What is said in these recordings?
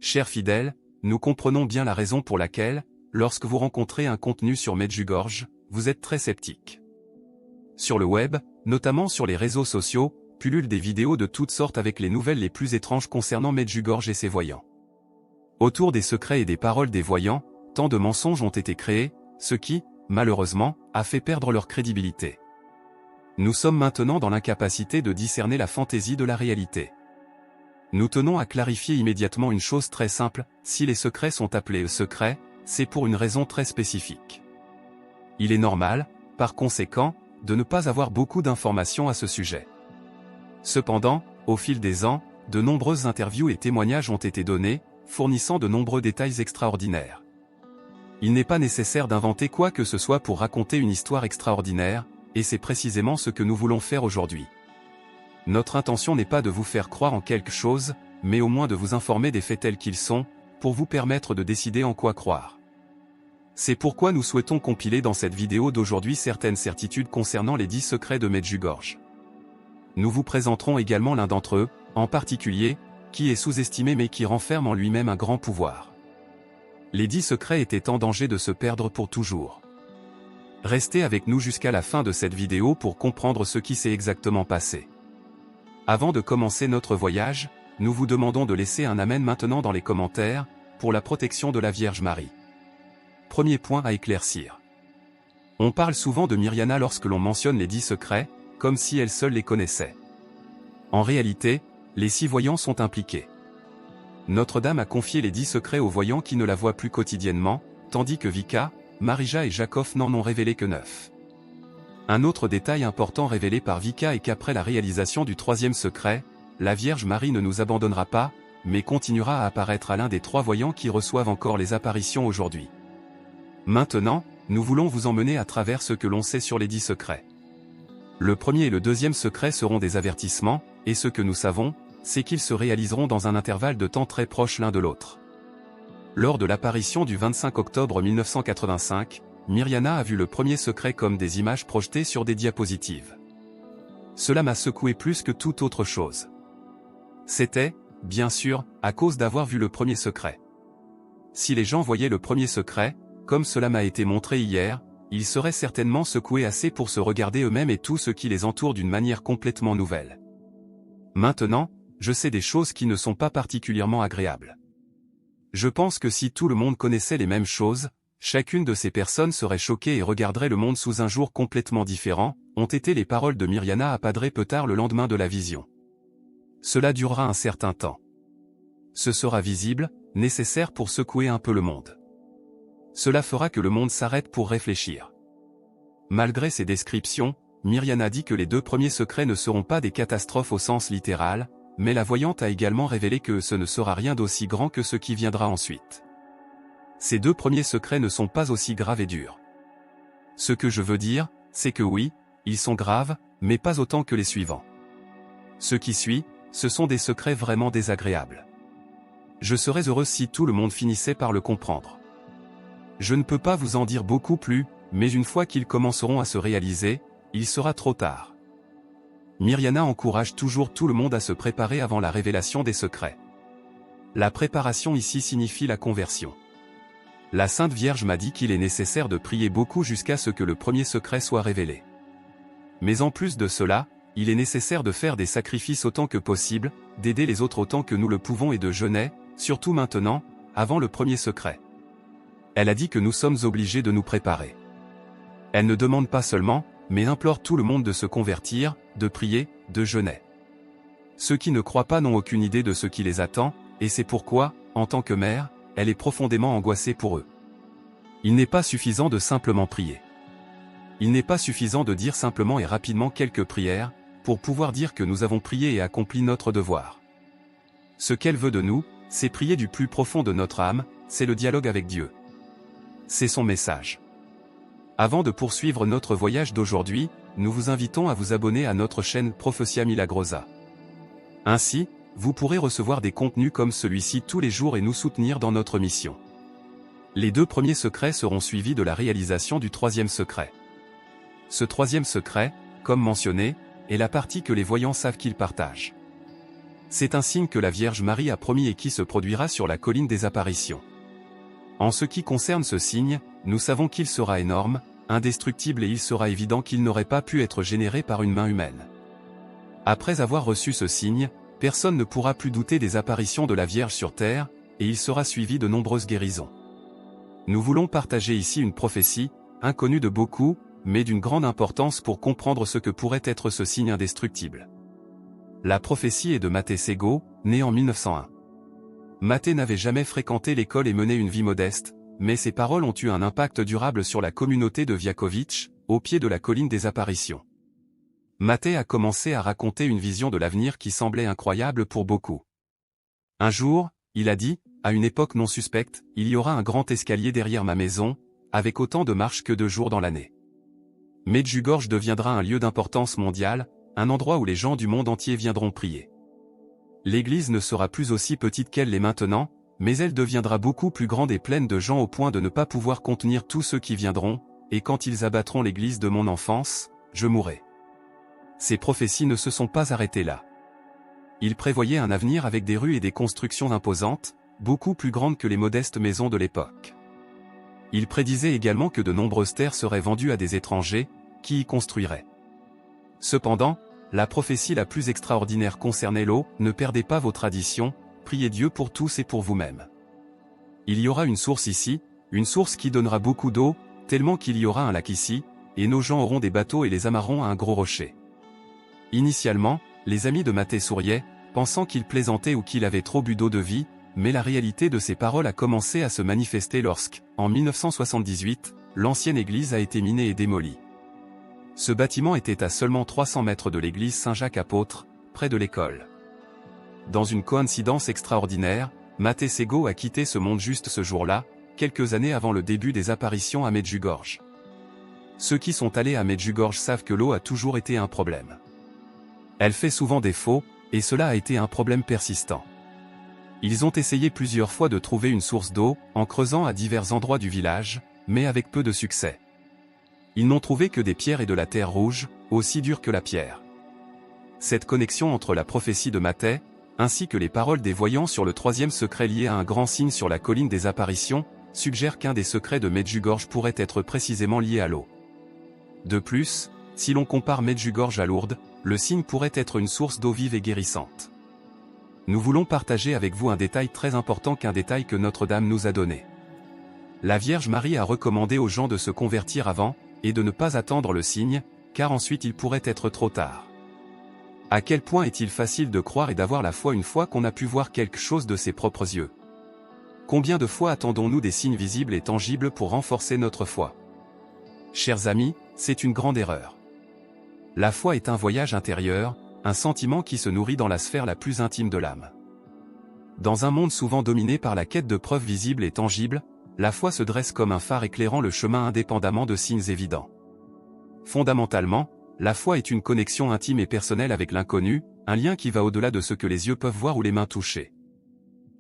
Chers fidèles, nous comprenons bien la raison pour laquelle, lorsque vous rencontrez un contenu sur Medjugorje, vous êtes très sceptique. Sur le web, notamment sur les réseaux sociaux, pullulent des vidéos de toutes sortes avec les nouvelles les plus étranges concernant Medjugorje et ses voyants. Autour des secrets et des paroles des voyants, tant de mensonges ont été créés, ce qui, malheureusement, a fait perdre leur crédibilité. Nous sommes maintenant dans l'incapacité de discerner la fantaisie de la réalité. Nous tenons à clarifier immédiatement une chose très simple, si les secrets sont appelés secrets, c'est pour une raison très spécifique. Il est normal, par conséquent, de ne pas avoir beaucoup d'informations à ce sujet. Cependant, au fil des ans, de nombreuses interviews et témoignages ont été donnés, fournissant de nombreux détails extraordinaires. Il n'est pas nécessaire d'inventer quoi que ce soit pour raconter une histoire extraordinaire, et c'est précisément ce que nous voulons faire aujourd'hui. Notre intention n'est pas de vous faire croire en quelque chose, mais au moins de vous informer des faits tels qu'ils sont, pour vous permettre de décider en quoi croire. C'est pourquoi nous souhaitons compiler dans cette vidéo d'aujourd'hui certaines certitudes concernant les 10 secrets de Medjugorje. Nous vous présenterons également l'un d'entre eux, en particulier, qui est sous-estimé mais qui renferme en lui-même un grand pouvoir. Les 10 secrets étaient en danger de se perdre pour toujours. Restez avec nous jusqu'à la fin de cette vidéo pour comprendre ce qui s'est exactement passé. Avant de commencer notre voyage, nous vous demandons de laisser un amen maintenant dans les commentaires, pour la protection de la Vierge Marie. Premier point à éclaircir. On parle souvent de Mirjana lorsque l'on mentionne les 10 secrets, comme si elle seule les connaissait. En réalité, les 6 voyants sont impliqués. Notre-Dame a confié les 10 secrets aux voyants qui ne la voient plus quotidiennement, tandis que Vika, Marija et Jakov n'en ont révélé que 9. Un autre détail important révélé par Vika est qu'après la réalisation du 3e secret, la Vierge Marie ne nous abandonnera pas, mais continuera à apparaître à l'un des 3 voyants qui reçoivent encore les apparitions aujourd'hui. Maintenant, nous voulons vous emmener à travers ce que l'on sait sur les 10 secrets. Le premier et le 2e secret seront des avertissements, et ce que nous savons, c'est qu'ils se réaliseront dans un intervalle de temps très proche l'un de l'autre. Lors de l'apparition du 25 octobre 1985, Mirjana a vu le premier secret comme des images projetées sur des diapositives. Cela m'a secoué plus que toute autre chose. C'était, bien sûr, à cause d'avoir vu le premier secret. Si les gens voyaient le premier secret, comme cela m'a été montré hier, ils seraient certainement secoués assez pour se regarder eux-mêmes et tout ce qui les entoure d'une manière complètement nouvelle. Maintenant, je sais des choses qui ne sont pas particulièrement agréables. Je pense que si tout le monde connaissait les mêmes choses, chacune de ces personnes serait choquée et regarderait le monde sous un jour complètement différent, ont été les paroles de Mirjana à Padre Petar le lendemain de la vision. Cela durera un certain temps. Ce sera visible, nécessaire pour secouer un peu le monde. Cela fera que le monde s'arrête pour réfléchir. Malgré ces descriptions, Mirjana dit que les 2 premiers secrets ne seront pas des catastrophes au sens littéral, mais la voyante a également révélé que ce ne sera rien d'aussi grand que ce qui viendra ensuite. Ces 2 premiers secrets ne sont pas aussi graves et durs. Ce que je veux dire, c'est que oui, ils sont graves, mais pas autant que les suivants. Ce qui suit, ce sont des secrets vraiment désagréables. Je serais heureux si tout le monde finissait par le comprendre. Je ne peux pas vous en dire beaucoup plus, mais une fois qu'ils commenceront à se réaliser, il sera trop tard. Mirjana encourage toujours tout le monde à se préparer avant la révélation des secrets. La préparation ici signifie la conversion. La Sainte Vierge m'a dit qu'il est nécessaire de prier beaucoup jusqu'à ce que le premier secret soit révélé. Mais en plus de cela, il est nécessaire de faire des sacrifices autant que possible, d'aider les autres autant que nous le pouvons et de jeûner, surtout maintenant, avant le premier secret. Elle a dit que nous sommes obligés de nous préparer. Elle ne demande pas seulement, mais implore tout le monde de se convertir, de prier, de jeûner. Ceux qui ne croient pas n'ont aucune idée de ce qui les attend, et c'est pourquoi, en tant que mère, elle est profondément angoissée pour eux. Il n'est pas suffisant de simplement prier. Il n'est pas suffisant de dire simplement et rapidement quelques prières, pour pouvoir dire que nous avons prié et accompli notre devoir. Ce qu'elle veut de nous, c'est prier du plus profond de notre âme, c'est le dialogue avec Dieu. C'est son message. Avant de poursuivre notre voyage d'aujourd'hui, nous vous invitons à vous abonner à notre chaîne Profecia Milagrosa. Ainsi, vous pourrez recevoir des contenus comme celui-ci tous les jours et nous soutenir dans notre mission. Les 2 premiers secrets seront suivis de la réalisation du 3e secret. Ce 3e secret, comme mentionné, est la partie que les voyants savent qu'ils partagent. C'est un signe que la Vierge Marie a promis et qui se produira sur la colline des apparitions. En ce qui concerne ce signe, nous savons qu'il sera énorme, indestructible et il sera évident qu'il n'aurait pas pu être généré par une main humaine. Après avoir reçu ce signe, personne ne pourra plus douter des apparitions de la Vierge sur terre, et il sera suivi de nombreuses guérisons. Nous voulons partager ici une prophétie, inconnue de beaucoup, mais d'une grande importance pour comprendre ce que pourrait être ce signe indestructible. La prophétie est de Matteo Sego, né en 1901. Matteo n'avait jamais fréquenté l'école et mené une vie modeste, mais ses paroles ont eu un impact durable sur la communauté de Viakovich, au pied de la colline des apparitions. Matteo a commencé à raconter une vision de l'avenir qui semblait incroyable pour beaucoup. Un jour, il a dit, à une époque non suspecte, il y aura un grand escalier derrière ma maison, avec autant de marches que de jours dans l'année. Medjugorje deviendra un lieu d'importance mondiale, un endroit où les gens du monde entier viendront prier. L'église ne sera plus aussi petite qu'elle l'est maintenant, mais elle deviendra beaucoup plus grande et pleine de gens au point de ne pas pouvoir contenir tous ceux qui viendront, et quand ils abattront l'église de mon enfance, je mourrai. Ces prophéties ne se sont pas arrêtées là. Il prévoyait un avenir avec des rues et des constructions imposantes, beaucoup plus grandes que les modestes maisons de l'époque. Il prédisait également que de nombreuses terres seraient vendues à des étrangers, qui y construiraient. Cependant, la prophétie la plus extraordinaire concernait l'eau, ne perdez pas vos traditions, priez Dieu pour tous et pour vous-même. Il y aura une source ici, une source qui donnera beaucoup d'eau, tellement qu'il y aura un lac ici, et nos gens auront des bateaux et les amarreront à un gros rocher. Initialement, les amis de Matteo souriaient, pensant qu'il plaisantait ou qu'il avait trop bu d'eau de vie, mais la réalité de ces paroles a commencé à se manifester lorsque, en 1978, l'ancienne église a été minée et démolie. Ce bâtiment était à seulement 300 mètres de l'église Saint-Jacques-Apôtre, près de l'école. Dans une coïncidence extraordinaire, Matteo Sego a quitté ce monde juste ce jour-là, quelques années avant le début des apparitions à Medjugorje. Ceux qui sont allés à Medjugorje savent que l'eau a toujours été un problème. Elle fait souvent défaut, et cela a été un problème persistant. Ils ont essayé plusieurs fois de trouver une source d'eau, en creusant à divers endroits du village, mais avec peu de succès. Ils n'ont trouvé que des pierres et de la terre rouge, aussi dure que la pierre. Cette connexion entre la prophétie de Matteo, ainsi que les paroles des voyants sur le troisième secret lié à un grand signe sur la colline des apparitions, suggère qu'un des secrets de Medjugorje pourrait être précisément lié à l'eau. De plus, si l'on compare Medjugorje à Lourdes, le signe pourrait être une source d'eau vive et guérissante. Nous voulons partager avec vous un détail très important qu'un détail que Notre-Dame nous a donné. La Vierge Marie a recommandé aux gens de se convertir avant, et de ne pas attendre le signe, car ensuite il pourrait être trop tard. À quel point est-il facile de croire et d'avoir la foi une fois qu'on a pu voir quelque chose de ses propres yeux? Combien de fois attendons-nous des signes visibles et tangibles pour renforcer notre foi? Chers amis, c'est une grande erreur. La foi est un voyage intérieur, un sentiment qui se nourrit dans la sphère la plus intime de l'âme. Dans un monde souvent dominé par la quête de preuves visibles et tangibles, la foi se dresse comme un phare éclairant le chemin indépendamment de signes évidents. Fondamentalement, la foi est une connexion intime et personnelle avec l'inconnu, un lien qui va au-delà de ce que les yeux peuvent voir ou les mains toucher.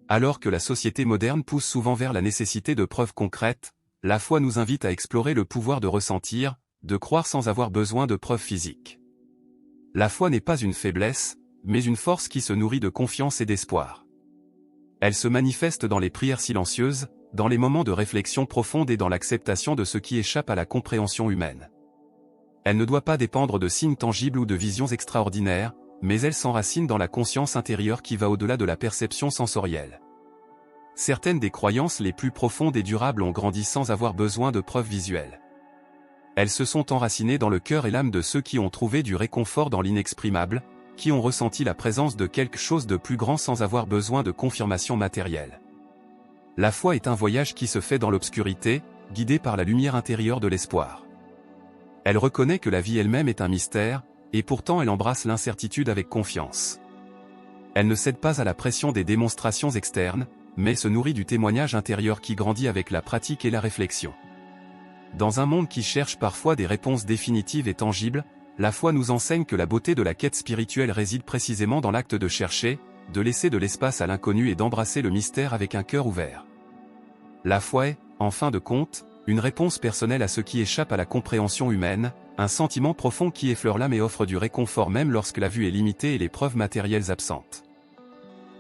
Alors que la société moderne pousse souvent vers la nécessité de preuves concrètes, la foi nous invite à explorer le pouvoir de ressentir, de croire sans avoir besoin de preuves physiques. La foi n'est pas une faiblesse, mais une force qui se nourrit de confiance et d'espoir. Elle se manifeste dans les prières silencieuses, dans les moments de réflexion profonde et dans l'acceptation de ce qui échappe à la compréhension humaine. Elle ne doit pas dépendre de signes tangibles ou de visions extraordinaires, mais elle s'enracine dans la conscience intérieure qui va au-delà de la perception sensorielle. Certaines des croyances les plus profondes et durables ont grandi sans avoir besoin de preuves visuelles. Elles se sont enracinées dans le cœur et l'âme de ceux qui ont trouvé du réconfort dans l'inexprimable, qui ont ressenti la présence de quelque chose de plus grand sans avoir besoin de confirmation matérielle. La foi est un voyage qui se fait dans l'obscurité, guidé par la lumière intérieure de l'espoir. Elle reconnaît que la vie elle-même est un mystère, et pourtant elle embrasse l'incertitude avec confiance. Elle ne cède pas à la pression des démonstrations externes, mais se nourrit du témoignage intérieur qui grandit avec la pratique et la réflexion. Dans un monde qui cherche parfois des réponses définitives et tangibles, la foi nous enseigne que la beauté de la quête spirituelle réside précisément dans l'acte de chercher, de laisser de l'espace à l'inconnu et d'embrasser le mystère avec un cœur ouvert. La foi est, en fin de compte, une réponse personnelle à ce qui échappe à la compréhension humaine, un sentiment profond qui effleure l'âme et offre du réconfort même lorsque la vue est limitée et les preuves matérielles absentes.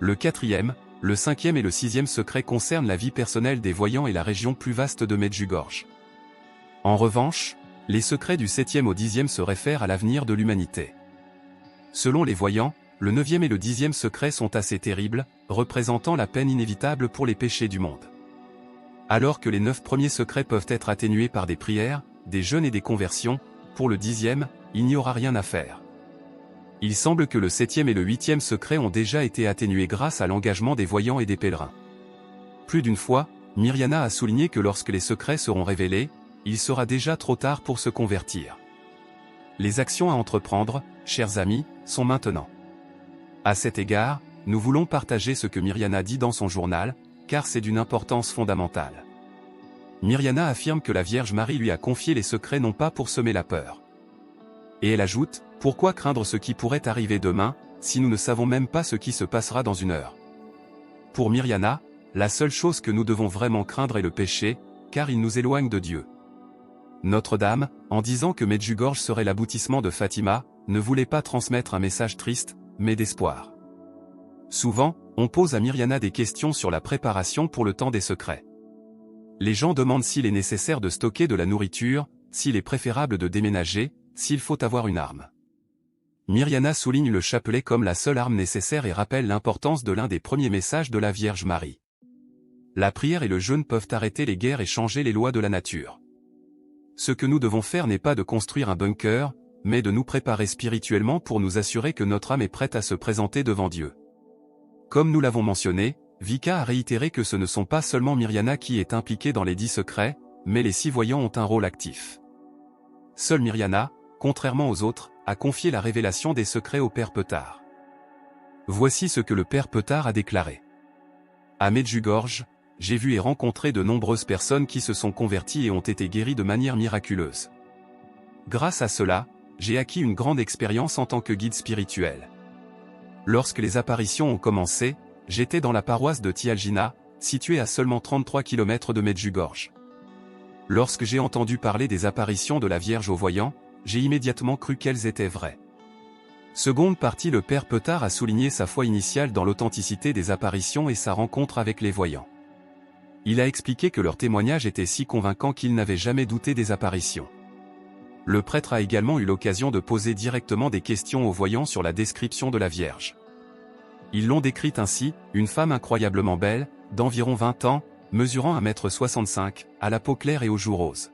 Le quatrième, le cinquième et le sixième secret concernent la vie personnelle des voyants et la région plus vaste de Medjugorje. En revanche, les secrets du septième au dixième se réfèrent à l'avenir de l'humanité. Selon les voyants, le neuvième et le dixième secret sont assez terribles, représentant la peine inévitable pour les péchés du monde. Alors que les 9 premiers secrets peuvent être atténués par des prières, des jeûnes et des conversions, pour le dixième, il n'y aura rien à faire. Il semble que le septième et le huitième secret ont déjà été atténués grâce à l'engagement des voyants et des pèlerins. Plus d'une fois, Mirjana a souligné que lorsque les secrets seront révélés, il sera déjà trop tard pour se convertir. Les actions à entreprendre, chers amis, sont maintenant. À cet égard, nous voulons partager ce que Mirjana dit dans son journal, car c'est d'une importance fondamentale. Mirjana affirme que la Vierge Marie lui a confié les secrets non pas pour semer la peur. Et elle ajoute, « Pourquoi craindre ce qui pourrait arriver demain, si nous ne savons même pas ce qui se passera dans une heure ?» Pour Mirjana, la seule chose que nous devons vraiment craindre est le péché, car il nous éloigne de Dieu. Notre-Dame, en disant que Medjugorje serait l'aboutissement de Fatima, ne voulait pas transmettre un message triste, mais d'espoir. Souvent, on pose à Mirjana des questions sur la préparation pour le temps des secrets. Les gens demandent s'il est nécessaire de stocker de la nourriture, s'il est préférable de déménager, s'il faut avoir une arme. Mirjana souligne le chapelet comme la seule arme nécessaire et rappelle l'importance de l'un des premiers messages de la Vierge Marie. La prière et le jeûne peuvent arrêter les guerres et changer les lois de la nature. Ce que nous devons faire n'est pas de construire un bunker, mais de nous préparer spirituellement pour nous assurer que notre âme est prête à se présenter devant Dieu. Comme nous l'avons mentionné, Vika a réitéré que ce ne sont pas seulement Mirjana qui est impliquée dans les 10 secrets, mais les 6 voyants ont un rôle actif. Seule Mirjana, contrairement aux autres, a confié la révélation des secrets au Père Petard. Voici ce que le Père Petard a déclaré. À Medjugorje, j'ai vu et rencontré de nombreuses personnes qui se sont converties et ont été guéries de manière miraculeuse. Grâce à cela, j'ai acquis une grande expérience en tant que guide spirituel. Lorsque les apparitions ont commencé, j'étais dans la paroisse de Tialgina, située à seulement 33 km de Medjugorje. Lorsque j'ai entendu parler des apparitions de la Vierge aux voyants, j'ai immédiatement cru qu'elles étaient vraies. Seconde partie, le Père Petard a souligné sa foi initiale dans l'authenticité des apparitions et sa rencontre avec les voyants. Il a expliqué que leur témoignage était si convaincant qu'il n'avait jamais douté des apparitions. Le prêtre a également eu l'occasion de poser directement des questions aux voyants sur la description de la Vierge. Ils l'ont décrite ainsi, une femme incroyablement belle, d'environ 20 ans, mesurant 1,65 m, à la peau claire et aux joues roses.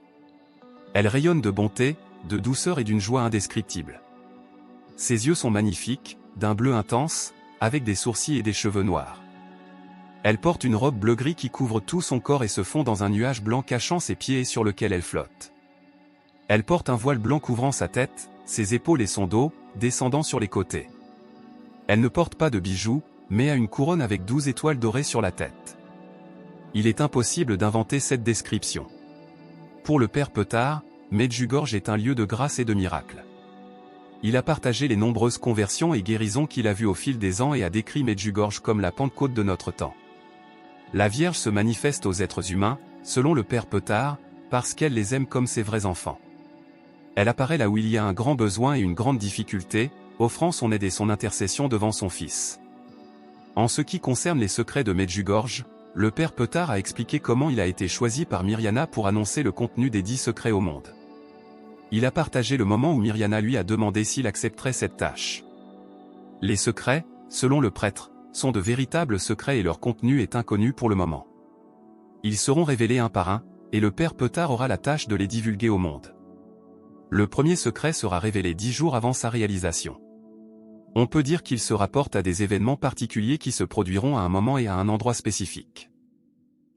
Elle rayonne de bonté, de douceur et d'une joie indescriptible. Ses yeux sont magnifiques, d'un bleu intense, avec des sourcils et des cheveux noirs. Elle porte une robe bleu-gris qui couvre tout son corps et se fond dans un nuage blanc cachant ses pieds et sur lequel elle flotte. Elle porte un voile blanc couvrant sa tête, ses épaules et son dos, descendant sur les côtés. Elle ne porte pas de bijoux, mais a une couronne avec 12 étoiles dorées sur la tête. Il est impossible d'inventer cette description. Pour le Père Petard, Medjugorje est un lieu de grâce et de miracles. Il a partagé les nombreuses conversions et guérisons qu'il a vues au fil des ans et a décrit Medjugorje comme la Pentecôte de notre temps. La Vierge se manifeste aux êtres humains, selon le Père Petard, parce qu'elle les aime comme ses vrais enfants. Elle apparaît là où il y a un grand besoin et une grande difficulté, offrant son aide et son intercession devant son Fils. En ce qui concerne les secrets de Medjugorje, le Père Petard a expliqué comment il a été choisi par Mirjana pour annoncer le contenu des 10 secrets au monde. Il a partagé le moment où Mirjana lui a demandé s'il accepterait cette tâche. Les secrets, selon le prêtre, sont de véritables secrets et leur contenu est inconnu pour le moment. Ils seront révélés un par un, et le Père Petard aura la tâche de les divulguer au monde. Le premier secret sera révélé 10 jours avant sa réalisation. On peut dire qu'il se rapporte à des événements particuliers qui se produiront à un moment et à un endroit spécifique.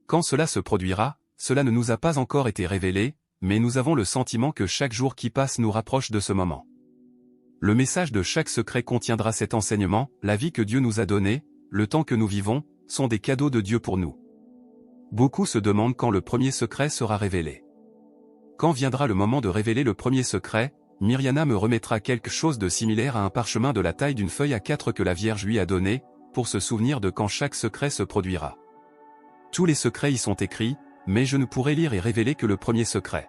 Quand cela se produira, cela ne nous a pas encore été révélé, mais nous avons le sentiment que chaque jour qui passe nous rapproche de ce moment. Le message de chaque secret contiendra cet enseignement, la vie que Dieu nous a donnée, le temps que nous vivons, sont des cadeaux de Dieu pour nous. Beaucoup se demandent quand le premier secret sera révélé. Quand viendra le moment de révéler le premier secret, Mirjana me remettra quelque chose de similaire à un parchemin de la taille d'une feuille A4 que la Vierge lui a donné, pour se souvenir de quand chaque secret se produira. Tous les secrets y sont écrits, mais je ne pourrai lire et révéler que le premier secret.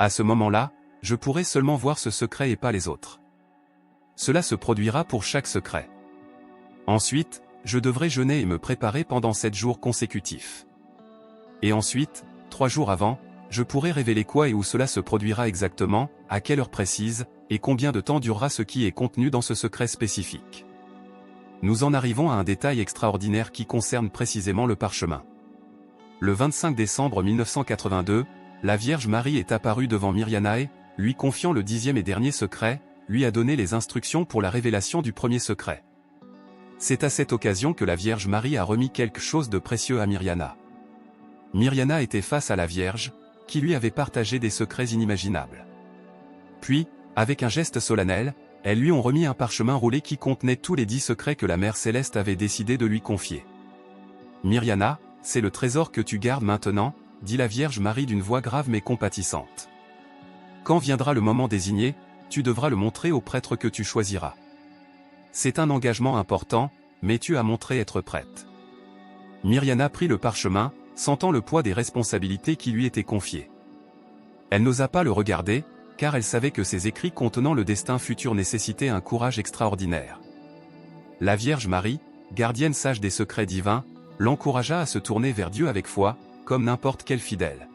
À ce moment-là, je pourrai seulement voir ce secret et pas les autres. Cela se produira pour chaque secret. Ensuite, je devrais jeûner et me préparer pendant 7 jours consécutifs. Et ensuite, 3 jours avant, je pourrai révéler quoi et où cela se produira exactement, à quelle heure précise, et combien de temps durera ce qui est contenu dans ce secret spécifique. Nous en arrivons à un détail extraordinaire qui concerne précisément le parchemin. Le 25 décembre 1982, la Vierge Marie est apparue devant Mirjana et, lui confiant le 10e et dernier secret, lui a donné les instructions pour la révélation du premier secret. C'est à cette occasion que la Vierge Marie a remis quelque chose de précieux à Mirjana. Mirjana était face à la Vierge, qui lui avait partagé des secrets inimaginables. Puis, avec un geste solennel, elles lui ont remis un parchemin roulé qui contenait tous les 10 secrets que la Mère Céleste avait décidé de lui confier. Mirjana, c'est le trésor que tu gardes maintenant, dit la Vierge Marie d'une voix grave mais compatissante. Quand viendra le moment désigné, tu devras le montrer au prêtre que tu choisiras. C'est un engagement important, mais tu as montré être prête. Mirjana prit le parchemin, sentant le poids des responsabilités qui lui étaient confiées. Elle n'osa pas le regarder, car elle savait que ces écrits contenant le destin futur nécessitaient un courage extraordinaire. La Vierge Marie, gardienne sage des secrets divins, l'encouragea à se tourner vers Dieu avec foi, comme n'importe quel fidèle.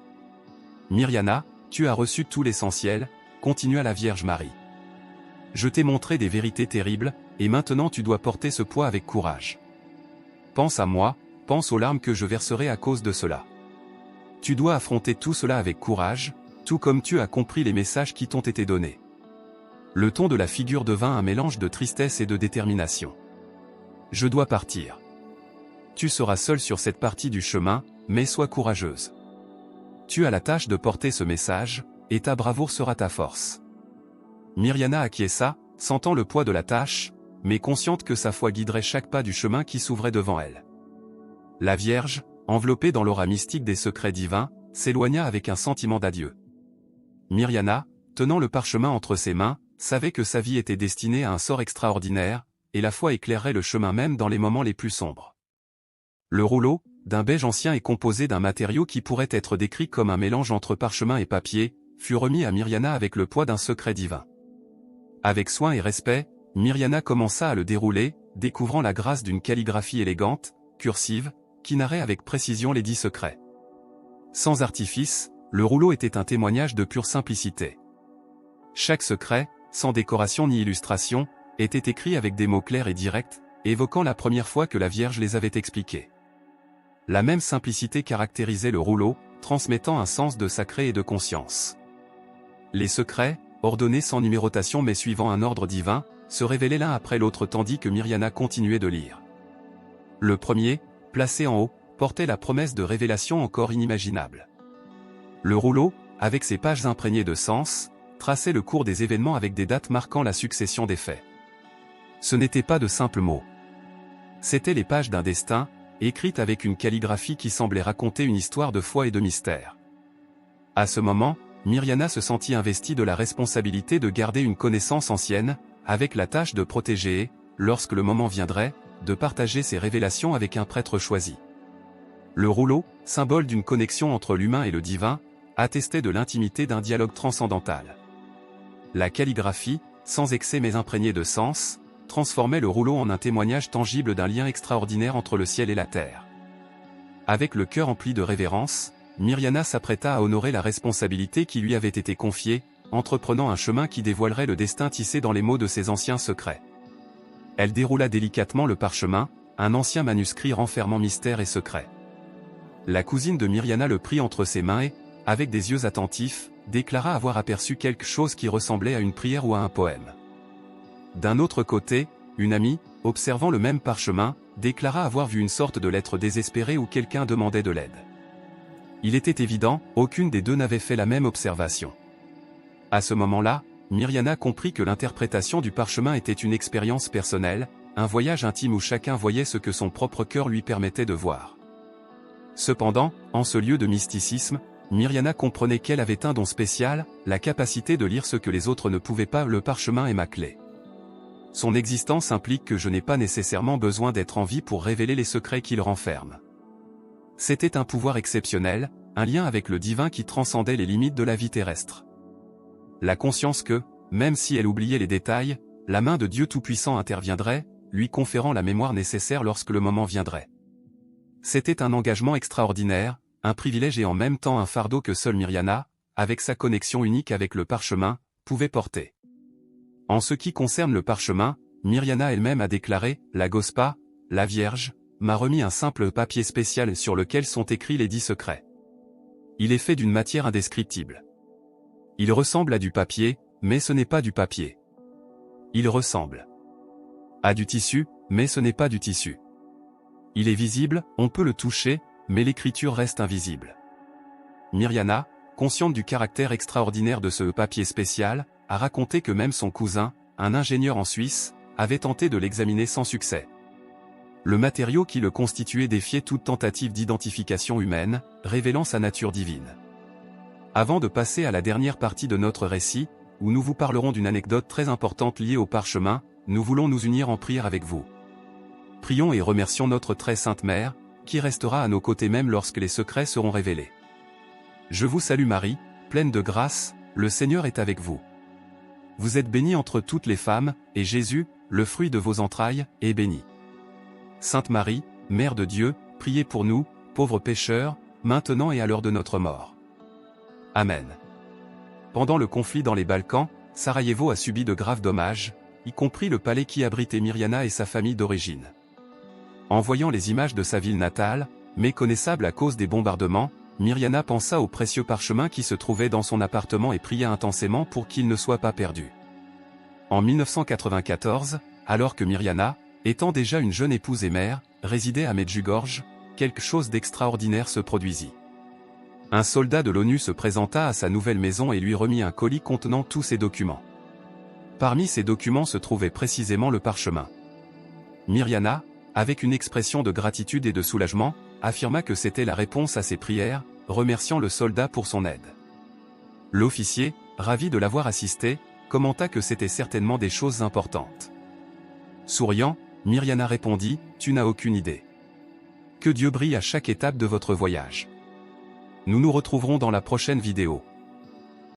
Mirjana, tu as reçu tout l'essentiel, continua la Vierge Marie. Je t'ai montré des vérités terribles, et maintenant tu dois porter ce poids avec courage. Pense à moi, pense aux larmes que je verserai à cause de cela. Tu dois affronter tout cela avec courage, tout comme tu as compris les messages qui t'ont été donnés. Le ton de la figure devint un mélange de tristesse et de détermination. Je dois partir. Tu seras seule sur cette partie du chemin, mais sois courageuse. Tu as la tâche de porter ce message, et ta bravoure sera ta force. Mirjana acquiesça, sentant le poids de la tâche, mais consciente que sa foi guiderait chaque pas du chemin qui s'ouvrait devant elle. La Vierge, enveloppée dans l'aura mystique des secrets divins, s'éloigna avec un sentiment d'adieu. Mirjana, tenant le parchemin entre ses mains, savait que sa vie était destinée à un sort extraordinaire, et la foi éclairerait le chemin même dans les moments les plus sombres. Le rouleau, d'un beige ancien et composé d'un matériau qui pourrait être décrit comme un mélange entre parchemin et papier, fut remis à Mirjana avec le poids d'un secret divin. Avec soin et respect, Mirjana commença à le dérouler, découvrant la grâce d'une calligraphie élégante, cursive, qui narrait avec précision les 10 secrets. Sans artifice, le rouleau était un témoignage de pure simplicité. Chaque secret, sans décoration ni illustration, était écrit avec des mots clairs et directs, évoquant la première fois que la Vierge les avait expliqués. La même simplicité caractérisait le rouleau, transmettant un sens de sacré et de conscience. Les secrets, ordonnés sans numérotation mais suivant un ordre divin, se révélaient l'un après l'autre tandis que Mirjana continuait de lire. Le premier, placé en haut, portait la promesse de révélation encore inimaginable. Le rouleau, avec ses pages imprégnées de sens, traçait le cours des événements avec des dates marquant la succession des faits. Ce n'étaient pas de simples mots. C'étaient les pages d'un destin, écrites avec une calligraphie qui semblait raconter une histoire de foi et de mystère. À ce moment, Mirjana se sentit investie de la responsabilité de garder une connaissance ancienne, avec la tâche de protéger et, lorsque le moment viendrait, de partager ses révélations avec un prêtre choisi. Le rouleau, symbole d'une connexion entre l'humain et le divin, attestait de l'intimité d'un dialogue transcendantal. La calligraphie, sans excès mais imprégnée de sens, transformait le rouleau en un témoignage tangible d'un lien extraordinaire entre le ciel et la terre. Avec le cœur empli de révérence, Mirjana s'apprêta à honorer la responsabilité qui lui avait été confiée, entreprenant un chemin qui dévoilerait le destin tissé dans les mots de ses anciens secrets. Elle déroula délicatement le parchemin, un ancien manuscrit renfermant mystère et secret. La cousine de Mirjana le prit entre ses mains et, avec des yeux attentifs, déclara avoir aperçu quelque chose qui ressemblait à une prière ou à un poème. D'un autre côté, une amie, observant le même parchemin, déclara avoir vu une sorte de lettre désespérée où quelqu'un demandait de l'aide. Il était évident, aucune des deux n'avait fait la même observation. À ce moment-là, Mirjana comprit que l'interprétation du parchemin était une expérience personnelle, un voyage intime où chacun voyait ce que son propre cœur lui permettait de voir. Cependant, en ce lieu de mysticisme, Mirjana comprenait qu'elle avait un don spécial, la capacité de lire ce que les autres ne pouvaient pas. Le parchemin est ma clé. Son existence implique que je n'ai pas nécessairement besoin d'être en vie pour révéler les secrets qu'il renferme. C'était un pouvoir exceptionnel, un lien avec le divin qui transcendait les limites de la vie terrestre. La conscience que, même si elle oubliait les détails, la main de Dieu Tout-Puissant interviendrait, lui conférant la mémoire nécessaire lorsque le moment viendrait. C'était un engagement extraordinaire, un privilège et en même temps un fardeau que seule Mirjana, avec sa connexion unique avec le parchemin, pouvait porter. En ce qui concerne le parchemin, Mirjana elle-même a déclaré « La Gospa, la Vierge, m'a remis un simple papier spécial sur lequel sont écrits les 10 secrets. Il est fait d'une matière indescriptible. Il ressemble à du papier, mais ce n'est pas du papier. Il ressemble à du tissu, mais ce n'est pas du tissu. Il est visible, on peut le toucher, mais l'écriture reste invisible. » Mirjana, consciente du caractère extraordinaire de ce papier spécial, a raconté que même son cousin, un ingénieur en Suisse, avait tenté de l'examiner sans succès. Le matériau qui le constituait défiait toute tentative d'identification humaine, révélant sa nature divine. Avant de passer à la dernière partie de notre récit, où nous vous parlerons d'une anecdote très importante liée au parchemin, nous voulons nous unir en prière avec vous. Prions et remercions notre très sainte Mère, qui restera à nos côtés même lorsque les secrets seront révélés. Je vous salue Marie, pleine de grâce, le Seigneur est avec vous. Vous êtes bénie entre toutes les femmes, et Jésus, le fruit de vos entrailles, est béni. Sainte Marie, Mère de Dieu, priez pour nous, pauvres pécheurs, maintenant et à l'heure de notre mort. Amen. Pendant le conflit dans les Balkans, Sarajevo a subi de graves dommages, y compris le palais qui abritait Mirjana et sa famille d'origine. En voyant les images de sa ville natale, méconnaissable à cause des bombardements, Mirjana pensa au précieux parchemin qui se trouvait dans son appartement et pria intensément pour qu'il ne soit pas perdu. En 1994, alors que Mirjana, étant déjà une jeune épouse et mère, résidait à Medjugorje, quelque chose d'extraordinaire se produisit. Un soldat de l'ONU se présenta à sa nouvelle maison et lui remit un colis contenant tous ses documents. Parmi ces documents se trouvait précisément le parchemin. Mirjana, avec une expression de gratitude et de soulagement, affirma que c'était la réponse à ses prières, remerciant le soldat pour son aide. L'officier, ravi de l'avoir assisté, commenta que c'était certainement des choses importantes. Souriant, Mirjana répondit « Tu n'as aucune idée. Que Dieu brille à chaque étape de votre voyage. » Nous nous retrouverons dans la prochaine vidéo.